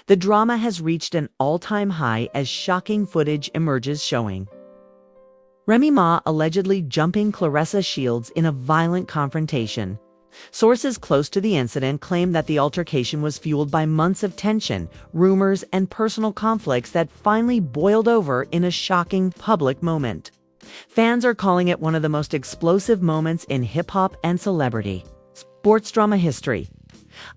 The drama has reached an all-time high as shocking footage emerges showing Remy Ma allegedly jumping Claressa Shields in a violent confrontation. Sources close to the incident claim that the altercation was fueled by months of tension, rumors, and personal conflicts that finally boiled over in a shocking public moment. Fans are calling it one of the most explosive moments in hip-hop and celebrity sports drama history.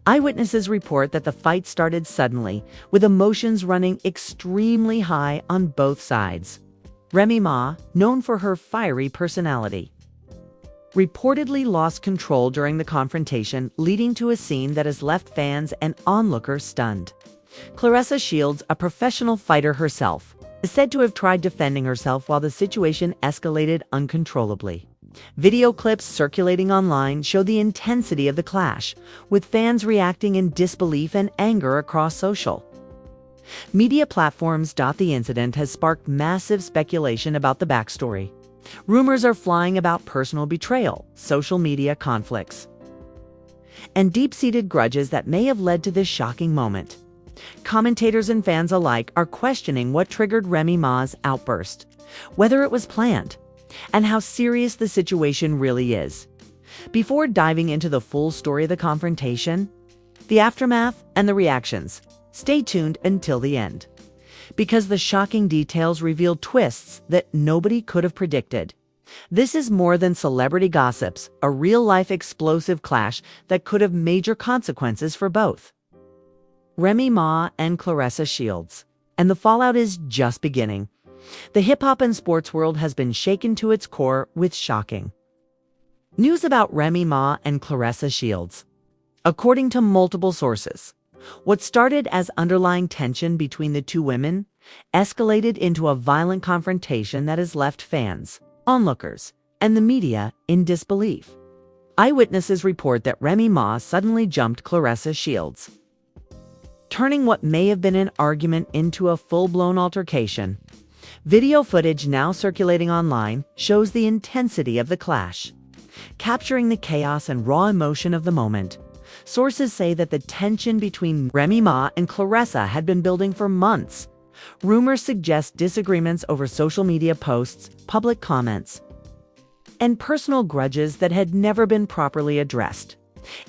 Eyewitnesses report that the fight started suddenly, with emotions running extremely high on both sides. Remy Ma, known for her fiery personality, reportedly lost control during the confrontation, leading to a scene that has left fans and onlookers stunned. Claressa Shields, a professional fighter herself, is said to have tried defending herself while the situation escalated uncontrollably. Video clips circulating online show the intensity of the clash, with fans reacting in disbelief and anger across social media platforms. The incident has sparked massive speculation about the backstory. Rumors are flying about personal betrayal, social media conflicts, and deep-seated grudges that may have led to this shocking moment. Commentators and fans alike are questioning what triggered Remy Ma's outburst, whether it was planned, and how serious the situation really is. Before diving into the full story of the confrontation, the aftermath, and the reactions, stay tuned until the end, because the shocking details reveal twists that nobody could have predicted. This is more than celebrity gossips, a real-life explosive clash that could have major consequences for both Remy Ma and Claressa Shields. And the fallout is just beginning. The hip-hop and sports world has been shaken to its core with shocking news about Remy Ma and Claressa Shields. According to multiple sources, what started as underlying tension between the two women escalated into a violent confrontation that has left fans, onlookers, and the media in disbelief. Eyewitnesses report that Remy Ma suddenly jumped Claressa Shields, turning what may have been an argument into a full-blown altercation. Video footage now circulating online shows the intensity of the clash, capturing the chaos and raw emotion of the moment. Sources say that the tension between Remy Ma and Claressa had been building for months. Rumors suggest disagreements over social media posts, public comments, and personal grudges that had never been properly addressed.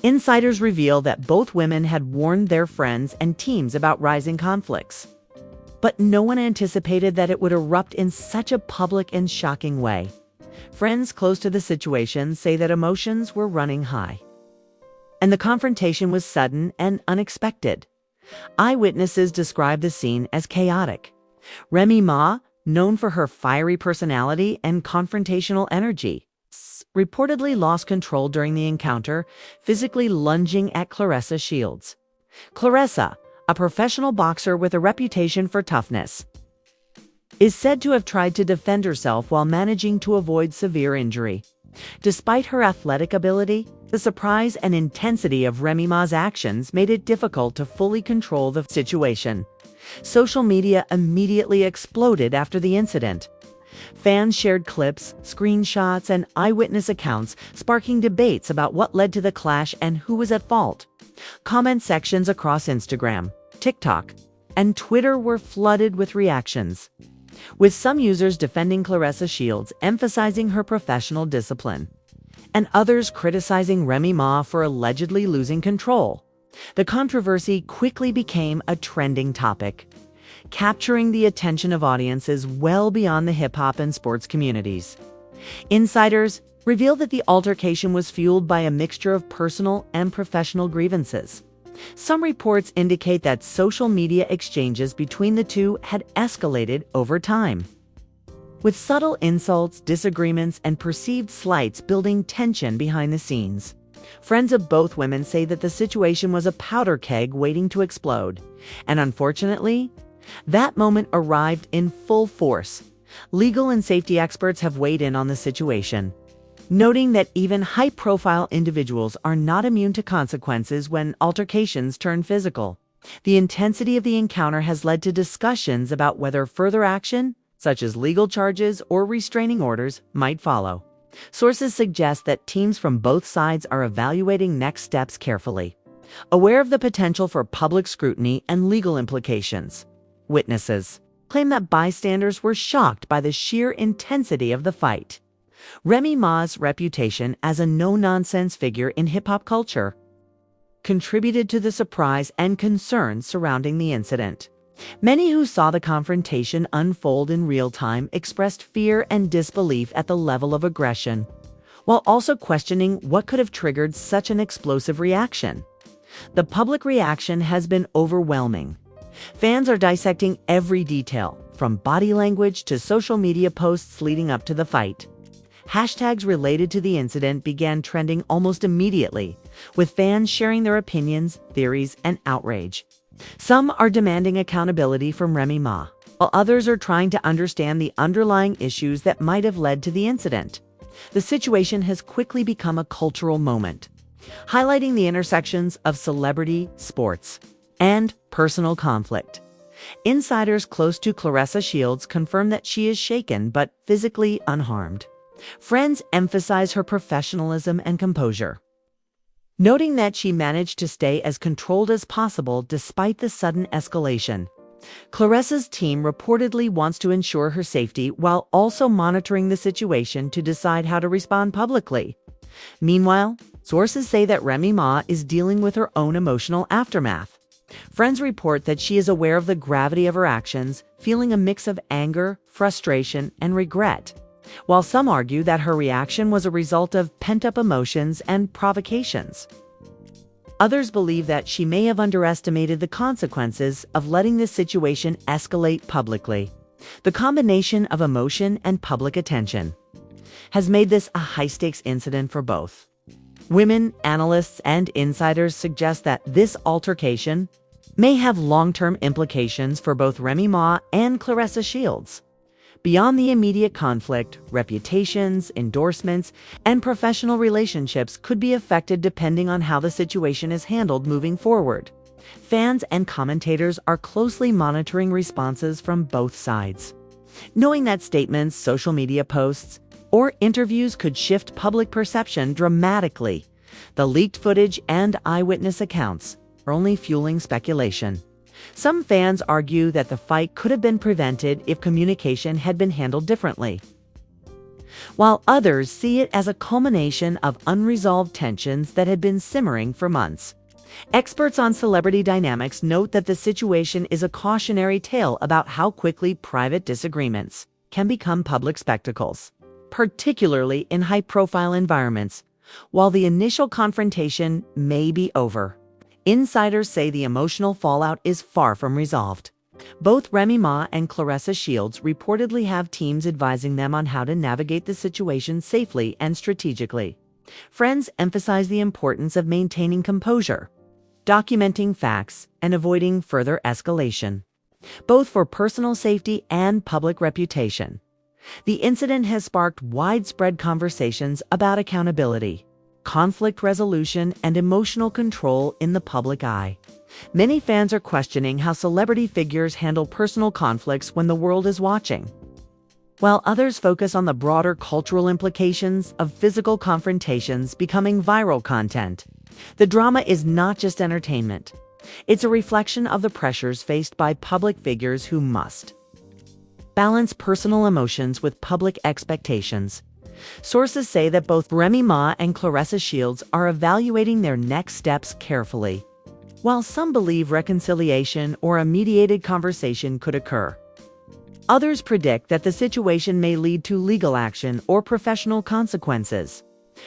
Insiders reveal that both women had warned their friends and teams about rising conflicts, but no one anticipated that it would erupt in such a public and shocking way. Friends close to the situation say that emotions were running high, and the confrontation was sudden and unexpected. Eyewitnesses describe the scene as chaotic. Remy Ma, known for her fiery personality and confrontational energy, reportedly lost control during the encounter, physically lunging at Claressa Shields. Claressa, a professional boxer with a reputation for toughness, is said to have tried to defend herself while managing to avoid severe injury. Despite her athletic ability, the surprise and intensity of Remy Ma's actions made it difficult to fully control the situation. Social media immediately exploded after the incident. Fans shared clips, screenshots, and eyewitness accounts, sparking debates about what led to the clash and who was at fault. Comment sections across Instagram, TikTok, and Twitter were flooded with reactions, with some users defending Claressa Shields, emphasizing her professional discipline, and others criticizing Remy Ma for allegedly losing control. The controversy quickly became a trending topic, capturing the attention of audiences well beyond the hip-hop and sports communities. Insiders reveal that the altercation was fueled by a mixture of personal and professional grievances. Some reports indicate that social media exchanges between the two had escalated over time, with subtle insults, disagreements, and perceived slights building tension behind the scenes. Friends of both women say that the situation was a powder keg waiting to explode, and unfortunately, that moment arrived in full force. Legal and safety experts have weighed in on the situation, noting that even high-profile individuals are not immune to consequences when altercations turn physical. The intensity of the encounter has led to discussions about whether further action, such as legal charges or restraining orders, might follow. Sources suggest that teams from both sides are evaluating next steps carefully. aware of the potential for public scrutiny and legal implications. Witnesses claim that bystanders were shocked by the sheer intensity of the fight. Remy Ma's reputation as a no-nonsense figure in hip-hop culture contributed to the surprise and concern surrounding the incident. Many who saw the confrontation unfold in real time expressed fear and disbelief at the level of aggression, while also questioning what could have triggered such an explosive reaction. The public reaction has been overwhelming. Fans are dissecting every detail, from body language to social media posts leading up to the fight. Hashtags related to the incident began trending almost immediately, with fans sharing their opinions, theories, and outrage. Some are demanding accountability from Remy Ma, while others are trying to understand the underlying issues that might have led to the incident. The situation has quickly become a cultural moment, highlighting the intersections of celebrity, sports, and personal conflict. Insiders close to Claressa Shields confirm that she is shaken but physically unharmed. Friends emphasize her professionalism and composure, noting that she managed to stay as controlled as possible despite the sudden escalation. Claressa's team reportedly wants to ensure her safety while also monitoring the situation to decide how to respond publicly. Meanwhile, sources say that Remy Ma is dealing with her own emotional aftermath. Friends report that she is aware of the gravity of her actions, feeling a mix of anger, frustration, and regret, while some argue that her reaction was a result of pent-up emotions and provocations. Others believe that she may have underestimated the consequences of letting this situation escalate publicly. The combination of emotion and public attention has made this a high-stakes incident for both. Women, analysts, and insiders suggest that this altercation may have long-term implications for both Remy Ma and Claressa Shields. Beyond the immediate conflict, reputations, endorsements, and professional relationships could be affected depending on how the situation is handled moving forward. Fans and commentators are closely monitoring responses from both sides, knowing that statements, social media posts, or interviews could shift public perception dramatically. The leaked footage and eyewitness accounts are only fueling speculation. Some fans argue that the fight could have been prevented if communication had been handled differently, while others see it as a culmination of unresolved tensions that had been simmering for months. Experts on celebrity dynamics note that the situation is a cautionary tale about how quickly private disagreements can become public spectacles, particularly in high-profile environments. While the initial confrontation may be over, insiders say the emotional fallout is far from resolved. Both Remy Ma and Claressa Shields reportedly have teams advising them on how to navigate the situation safely and strategically. Friends emphasize the importance of maintaining composure, documenting facts, and avoiding further escalation, both for personal safety and public reputation. The incident has sparked widespread conversations about accountability, conflict resolution, and emotional control in the public eye. Many fans are questioning how celebrity figures handle personal conflicts when the world is watching, while others focus on the broader cultural implications of physical confrontations becoming viral content. The drama is not just entertainment. It's a reflection of the pressures faced by public figures who must balance personal emotions with public expectations. Sources say that both Remy Ma and Claressa Shields are evaluating their next steps carefully, while some believe reconciliation or a mediated conversation could occur. Others predict that the situation may lead to legal action or professional consequences.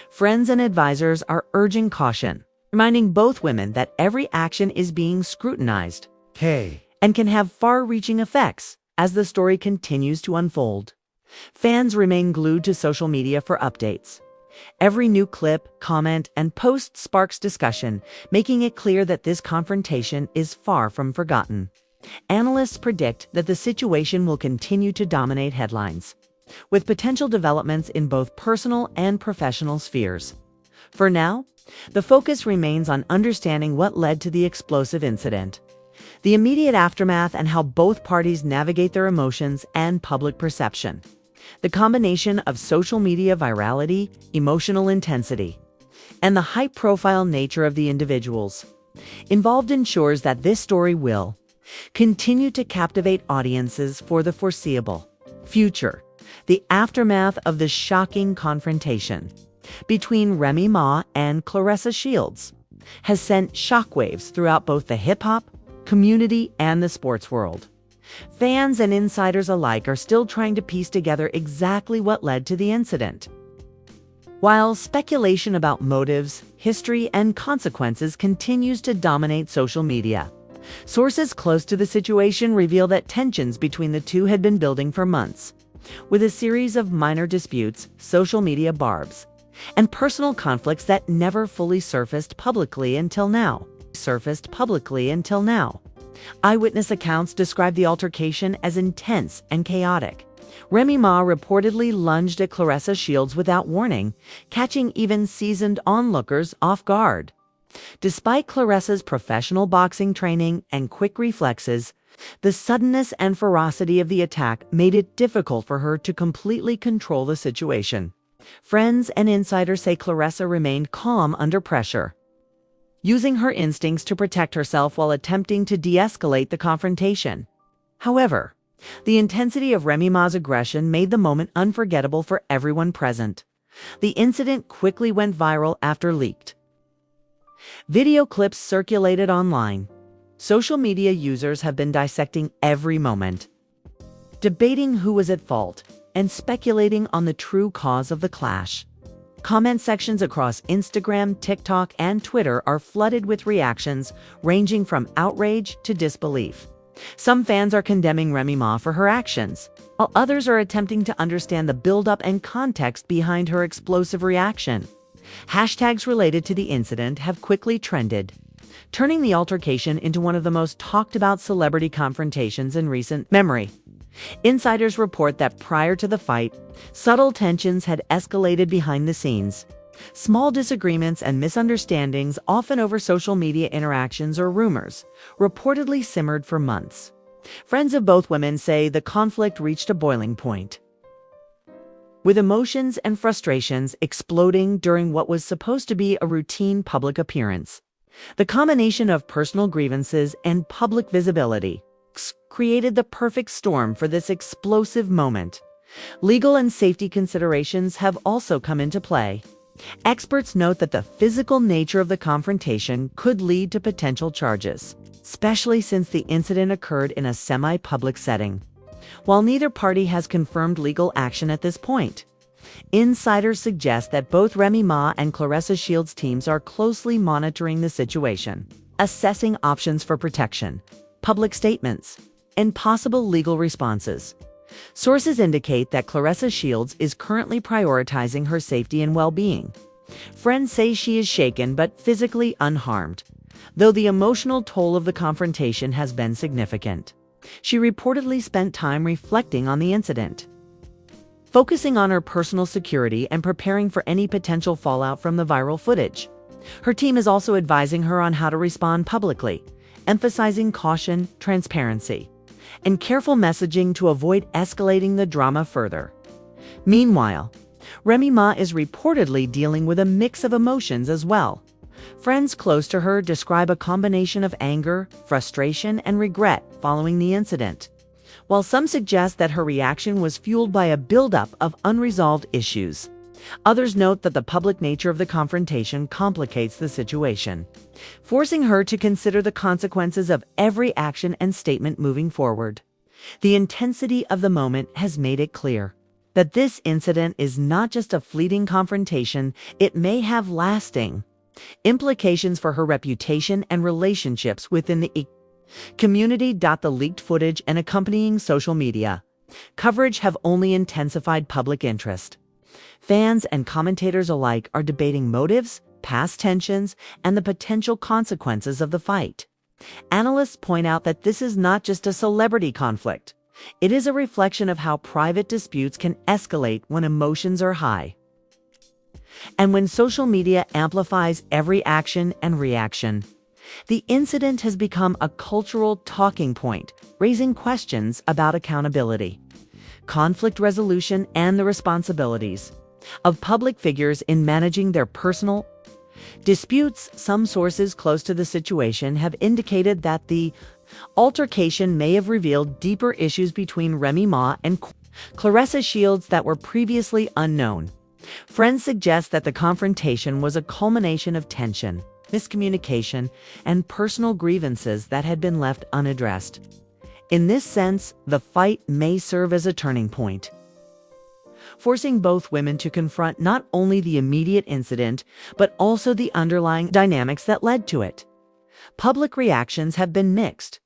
Friends and advisors are urging caution, reminding both women that every action is being scrutinized and can have far-reaching effects as the story continues to unfold. Fans remain glued to social media for updates. Every new clip, comment, and post sparks discussion, making it clear that this confrontation is far from forgotten. Analysts predict that the situation will continue to dominate headlines, with potential developments in both personal and professional spheres. For now, the focus remains on understanding what led to the explosive incident, the immediate aftermath, and how both parties navigate their emotions and public perception. The combination of social media virality, emotional intensity, and the high-profile nature of the individuals involved ensures that this story will continue to captivate audiences for the foreseeable future. The aftermath of the shocking confrontation between Remy Ma and Claressa Shields has sent shockwaves throughout both the hip-hop community and the sports world. Fans and insiders alike are still trying to piece together exactly what led to the incident. While speculation about motives, history, and consequences continues to dominate social media, sources close to the situation reveal that tensions between the two had been building for months, with a series of minor disputes, social media barbs, and personal conflicts that never fully surfaced publicly until now. Eyewitness accounts describe the altercation as intense and chaotic. Remy Ma reportedly lunged at Claressa Shields without warning, catching even seasoned onlookers off guard. Despite Claressa's professional boxing training and quick reflexes, the suddenness and ferocity of the attack made it difficult for her to completely control the situation. Friends and insiders say Claressa remained calm under pressure, using her instincts to protect herself while attempting to de-escalate the confrontation. However, the intensity of Remy Ma's aggression made the moment unforgettable for everyone present. The incident quickly went viral after leaked video clips circulated online. Social media users have been dissecting every moment, debating who was at fault, and speculating on the true cause of the clash. Comment sections across Instagram, TikTok, and Twitter are flooded with reactions ranging from outrage to disbelief. Some fans are condemning Remy Ma for her actions, while others are attempting to understand the buildup and context behind her explosive reaction. Hashtags related to the incident have quickly trended, turning the altercation into one of the most talked about celebrity confrontations in recent memory. Insiders report that prior to the fight, subtle tensions had escalated behind the scenes. Small disagreements and misunderstandings, often over social media interactions or rumors, reportedly simmered for months. Friends of both women say the conflict reached a boiling point, with emotions and frustrations exploding during what was supposed to be a routine public appearance. The combination of personal grievances and public visibility created the perfect storm for this explosive moment. Legal and safety considerations have also come into play. Experts note that the physical nature of the confrontation could lead to potential charges, especially since the incident occurred in a semi-public setting. While neither party has confirmed legal action at this point, insiders suggest that both Remy Ma and Claressa Shields' teams are closely monitoring the situation, assessing options for protection, public statements, and possible legal responses. Sources indicate that Claressa Shields is currently prioritizing her safety and well-being. Friends say she is shaken but physically unharmed, though the emotional toll of the confrontation has been significant. She reportedly spent time reflecting on the incident, focusing on her personal security and preparing for any potential fallout from the viral footage. Her team is also advising her on how to respond publicly, emphasizing caution, transparency, and careful messaging to avoid escalating the drama further. Meanwhile, Remy Ma is reportedly dealing with a mix of emotions as well. Friends close to her describe a combination of anger, frustration, and regret following the incident, while some suggest that her reaction was fueled by a buildup of unresolved issues. Others note that the public nature of the confrontation complicates the situation, forcing her to consider the consequences of every action and statement moving forward. The intensity of the moment has made it clear that this incident is not just a fleeting confrontation, it may have lasting implications for her reputation and relationships within the community. The leaked footage and accompanying social media coverage have only intensified public interest. Fans and commentators alike are debating motives, past tensions, and the potential consequences of the fight. Analysts point out that this is not just a celebrity conflict. It is a reflection of how private disputes can escalate when emotions are high, and when social media amplifies every action and reaction. The incident has become a cultural talking point, raising questions about accountability, conflict resolution, and the responsibilities of public figures in managing their personal Disputes, some sources close to the situation have indicated that the altercation may have revealed deeper issues between Remy Ma and Claressa Shields that were previously unknown. Friends suggest that the confrontation was a culmination of tension, miscommunication, and personal grievances that had been left unaddressed. In this sense, the fight may serve as a turning point, forcing both women to confront not only the immediate incident, but also the underlying dynamics that led to it. Public reactions have been mixed.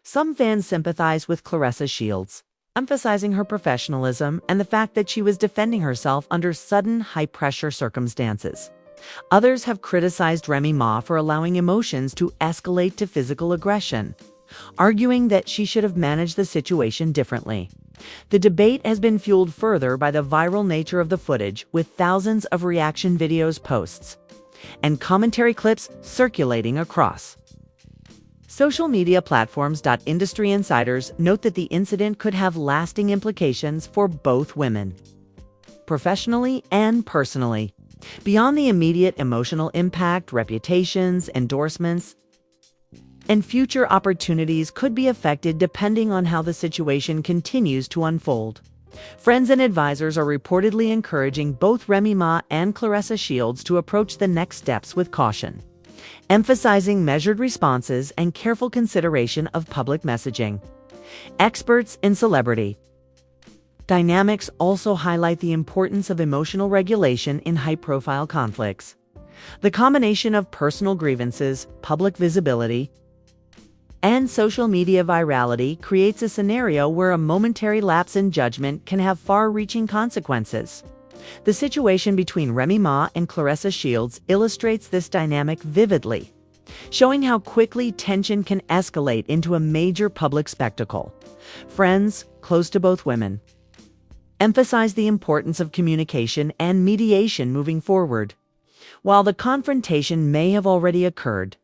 Some fans sympathize with Claressa Shields, emphasizing her professionalism and the fact that she was defending herself under sudden, high-pressure circumstances. Others have criticized Remy Ma for allowing emotions to escalate to physical aggression, arguing that she should have managed the situation differently. The debate has been fueled further by the viral nature of the footage, with thousands of reaction videos posts and commentary clips circulating across social media platforms. Industry insiders note that the incident could have lasting implications for both women, professionally and personally. Beyond the immediate emotional impact, reputations, endorsements, and future opportunities could be affected depending on how the situation continues to unfold. Friends and advisors are reportedly encouraging both Remy Ma and Claressa Shields to approach the next steps with caution, emphasizing measured responses and careful consideration of public messaging. Experts in celebrity dynamics also highlight the importance of emotional regulation in high-profile conflicts. The combination of personal grievances, public visibility, and social media virality creates a scenario where a momentary lapse in judgment can have far-reaching consequences. The situation between Remy Ma and Claressa Shields illustrates this dynamic vividly, showing how quickly tension can escalate into a major public spectacle. Friends close to both women emphasize the importance of communication and mediation moving forward. While the confrontation may have already occurred,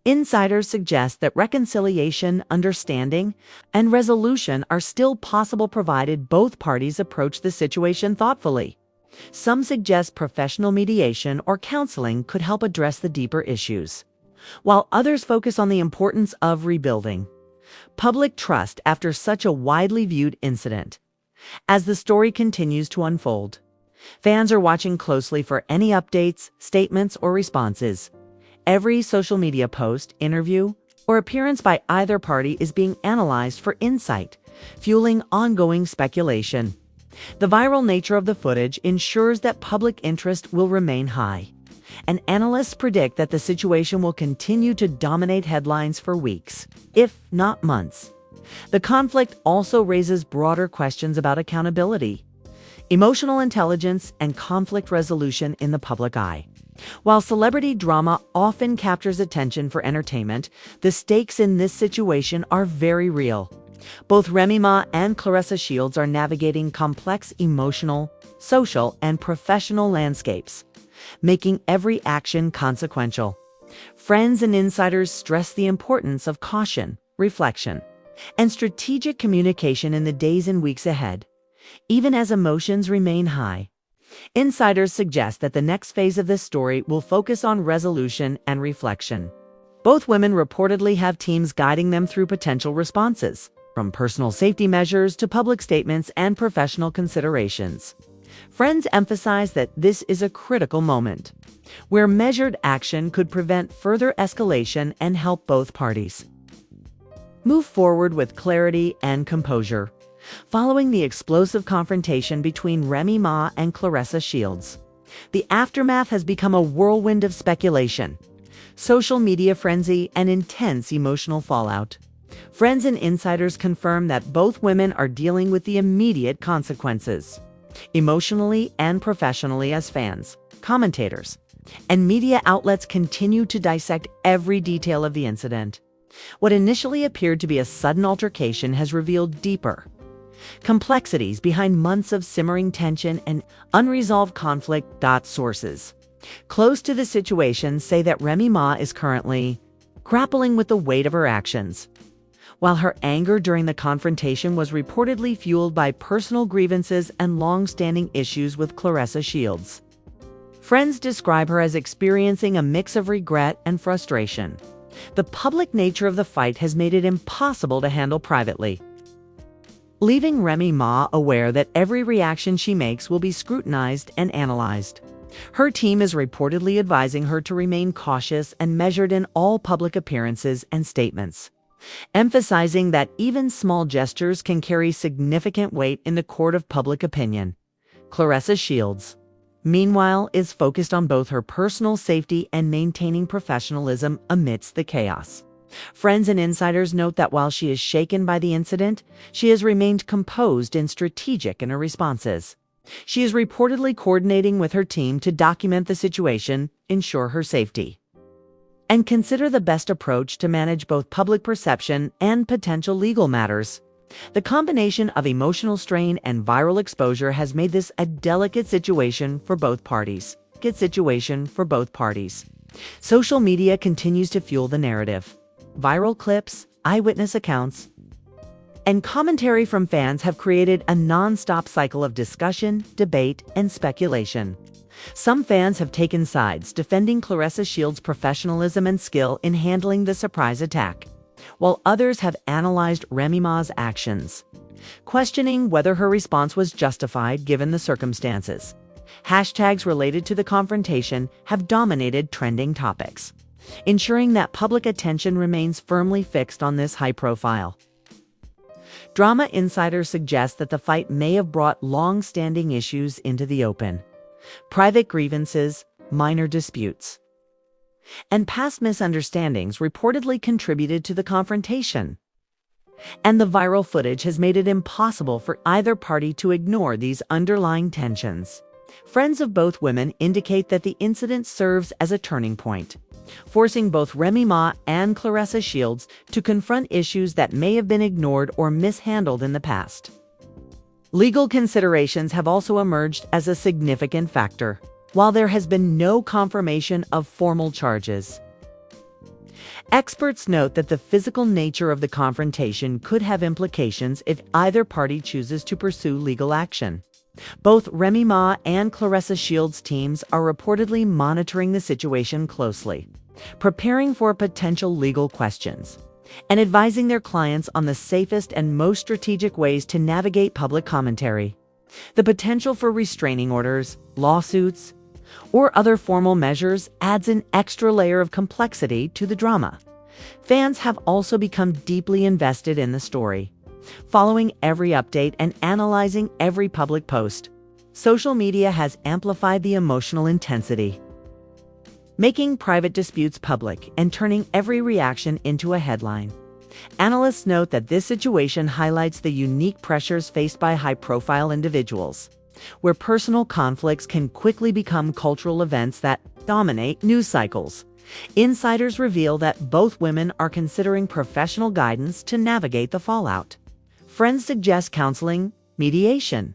insiders suggest that reconciliation, understanding, and resolution are still possible provided both parties approach the situation thoughtfully. Some suggest professional mediation or counseling could help address the deeper issues, while others focus on the importance of rebuilding public trust after such a widely viewed incident. As the story continues to unfold, fans are watching closely for any updates, statements, or responses. Every social media post, interview, or appearance by either party is being analyzed for insight, fueling ongoing speculation. The viral nature of the footage ensures that public interest will remain high, and analysts predict that the situation will continue to dominate headlines for weeks, if not months. The conflict also raises broader questions about accountability, emotional intelligence, and conflict resolution in the public eye. While celebrity drama often captures attention for entertainment, the stakes in this situation are very real. Both Remy Ma and Claressa Shields are navigating complex emotional, social, and professional landscapes, making every action consequential. Friends and insiders stress the importance of caution, reflection, and strategic communication in the days and weeks ahead, even as emotions remain high. Insiders suggest that the next phase of this story will focus on resolution and reflection. Both women reportedly have teams guiding them through potential responses, from personal safety measures to public statements and professional considerations. Friends emphasize that this is a critical moment, where measured action could prevent further escalation and help both parties move forward with clarity and composure. Following the explosive confrontation between Remy Ma and Claressa Shields, the aftermath has become a whirlwind of speculation, social media frenzy, and intense emotional fallout. Friends and insiders confirm that both women are dealing with the immediate consequences, emotionally and professionally. As fans, commentators, and media outlets continue to dissect every detail of the incident, what initially appeared to be a sudden altercation has revealed deeper complexities behind months of simmering tension and unresolved conflict. Sources close to the situation say that Remy Ma is currently grappling with the weight of her actions, while her anger during the confrontation was reportedly fueled by personal grievances and long-standing issues with Claressa Shields. Friends describe her as experiencing a mix of regret and frustration. The public nature of the fight has made it impossible to handle privately, leaving Remy Ma aware that every reaction she makes will be scrutinized and analyzed. Her team is reportedly advising her to remain cautious and measured in all public appearances and statements, emphasizing that even small gestures can carry significant weight in the court of public opinion. Claressa Shields, meanwhile, is focused on both her personal safety and maintaining professionalism amidst the chaos. Friends and insiders note that while she is shaken by the incident, she has remained composed and strategic in her responses. She is reportedly coordinating with her team to document the situation, ensure her safety, and consider the best approach to manage both public perception and potential legal matters. The combination of emotional strain and viral exposure has made this a delicate situation for both parties. Social media continues to fuel the narrative. Viral clips, eyewitness accounts, and commentary from fans have created a non-stop cycle of discussion, debate, and speculation. Some fans have taken sides, defending Claressa Shields' professionalism and skill in handling the surprise attack, while others have analyzed Remy Ma's actions, questioning whether her response was justified given the circumstances. Hashtags related to the confrontation have dominated trending topics, ensuring that public attention remains firmly fixed on this high-profile drama. Insiders suggest that the fight may have brought long-standing issues into the open. Private grievances, minor disputes, and past misunderstandings reportedly contributed to the confrontation. And the viral footage has made it impossible for either party to ignore these underlying tensions. Friends of both women indicate that the incident serves as a turning point, forcing both Remy Ma and Claressa Shields to confront issues that may have been ignored or mishandled in the past. Legal considerations have also emerged as a significant factor, while there has been no confirmation of formal charges. Experts note that the physical nature of the confrontation could have implications if either party chooses to pursue legal action. Both Remy Ma and Claressa Shields' teams are reportedly monitoring the situation closely, preparing for potential legal questions, and advising their clients on the safest and most strategic ways to navigate public commentary. The potential for restraining orders, lawsuits, or other formal measures adds an extra layer of complexity to the drama. Fans have also become deeply invested in the story, following every update and analyzing every public post. Social media has amplified the emotional intensity, making private disputes public and turning every reaction into a headline. Analysts note that this situation highlights the unique pressures faced by high-profile individuals, where personal conflicts can quickly become cultural events that dominate news cycles. Insiders reveal that both women are considering professional guidance to navigate the fallout. Friends suggest counseling, mediation,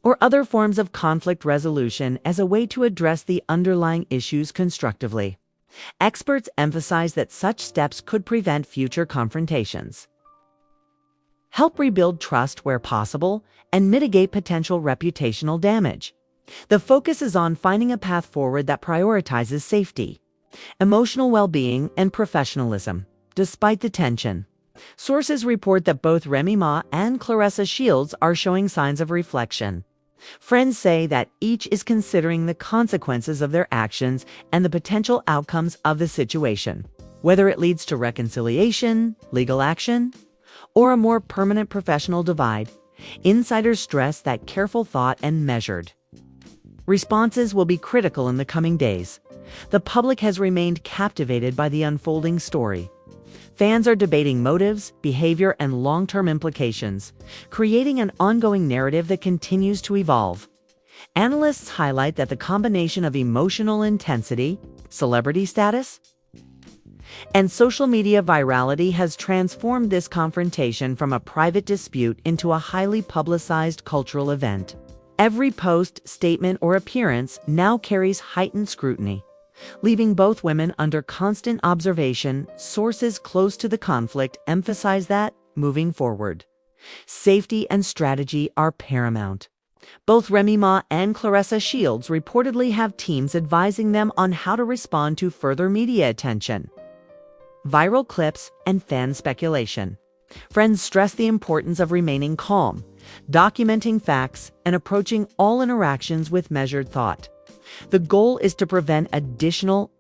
or other forms of conflict resolution as a way to address the underlying issues constructively. Experts emphasize that such steps could prevent future confrontations, help rebuild trust where possible, and mitigate potential reputational damage. The focus is on finding a path forward that prioritizes safety, emotional well-being, and professionalism, despite the tension. Sources report that both Remy Ma and Claressa Shields are showing signs of reflection. Friends say that each is considering the consequences of their actions and the potential outcomes of the situation, whether it leads to reconciliation, legal action, or a more permanent professional divide. Insiders stress that careful thought and measured responses will be critical in the coming days. The public has remained captivated by the unfolding story. Fans are debating motives, behavior, and long-term implications, creating an ongoing narrative that continues to evolve. Analysts highlight that the combination of emotional intensity, celebrity status, and social media virality has transformed this confrontation from a private dispute into a highly publicized cultural event. Every post, statement, or appearance now carries heightened scrutiny, leaving both women under constant observation. Sources close to the conflict emphasize that, moving forward, safety and strategy are paramount. Both Remy Ma and Claressa Shields reportedly have teams advising them on how to respond to further media attention. Viral clips and fan speculation. Friends stress the importance of remaining calm, documenting facts, and approaching all interactions with measured thought. The goal is to prevent additional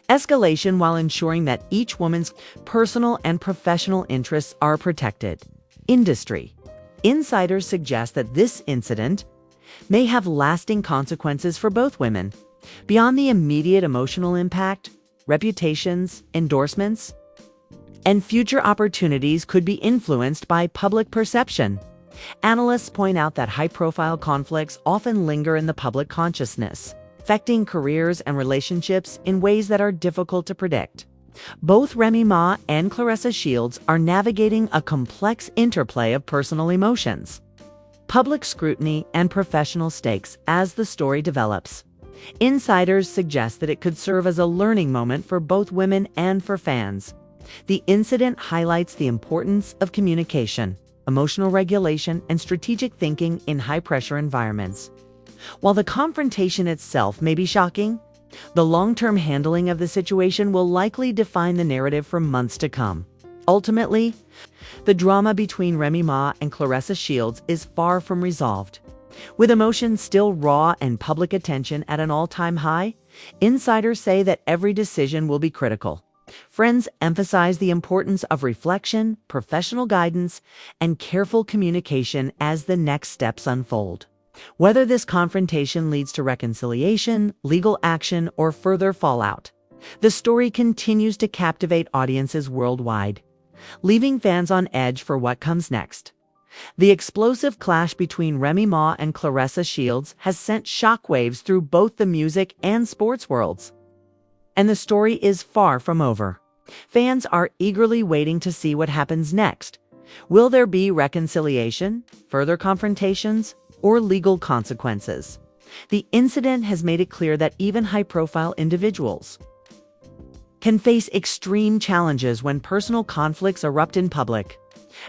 escalation while ensuring that each woman's personal and professional interests are protected. Industry. Insiders suggest that this incident may have lasting consequences for both women. Beyond the immediate emotional impact, reputations, endorsements, and future opportunities could be influenced by public perception. Analysts point out that high-profile conflicts often linger in the public consciousness, affecting careers and relationships in ways that are difficult to predict. Both Remy Ma and Claressa Shields are navigating a complex interplay of personal emotions, public scrutiny, and professional stakes as the story develops. Insiders suggest that it could serve as a learning moment for both women and for fans. The incident highlights the importance of communication, emotional regulation, and strategic thinking in high-pressure environments. While the confrontation itself may be shocking, the long-term handling of the situation will likely define the narrative for months to come. Ultimately, the drama between Remy Ma and Claressa Shields is far from resolved. With emotions still raw and public attention at an all-time high, insiders say that every decision will be critical. Friends emphasize the importance of reflection, professional guidance, and careful communication as the next steps unfold. Whether this confrontation leads to reconciliation, legal action, or further fallout, the story continues to captivate audiences worldwide, leaving fans on edge for what comes next. The explosive clash between Remy Ma and Claressa Shields has sent shockwaves through both the music and sports worlds. And the story is far from over. Fans are eagerly waiting to see what happens next. Will there be reconciliation, further confrontations, or legal consequences? The incident has made it clear that even high-profile individuals can face extreme challenges when personal conflicts erupt in public,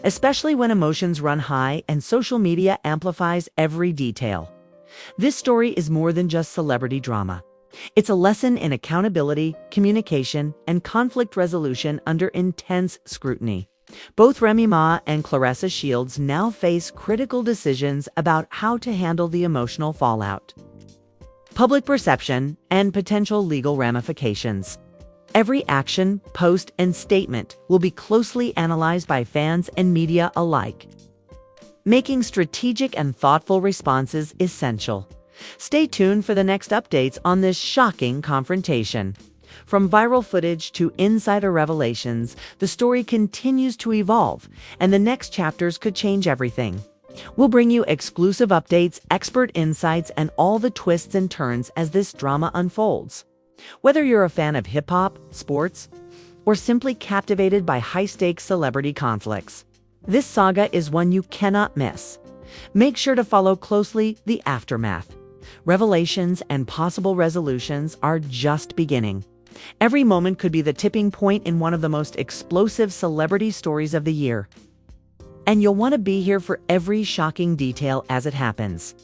especially when emotions run high and social media amplifies every detail. This story is more than just celebrity drama. It's a lesson in accountability, communication, and conflict resolution under intense scrutiny. Both Remy Ma and Claressa Shields now face critical decisions about how to handle the emotional fallout, public perception, and potential legal ramifications. Every action, post, and statement will be closely analyzed by fans and media alike. Making strategic and thoughtful responses essential. Stay tuned for the next updates on this shocking confrontation. From viral footage to insider revelations, the story continues to evolve, and the next chapters could change everything. We'll bring you exclusive updates, expert insights, and all the twists and turns as this drama unfolds. Whether you're a fan of hip-hop, sports, or simply captivated by high-stakes celebrity conflicts, this saga is one you cannot miss. Make sure to follow closely the aftermath. Revelations and possible resolutions are just beginning. Every moment could be the tipping point in one of the most explosive celebrity stories of the year. And you'll want to be here for every shocking detail as it happens.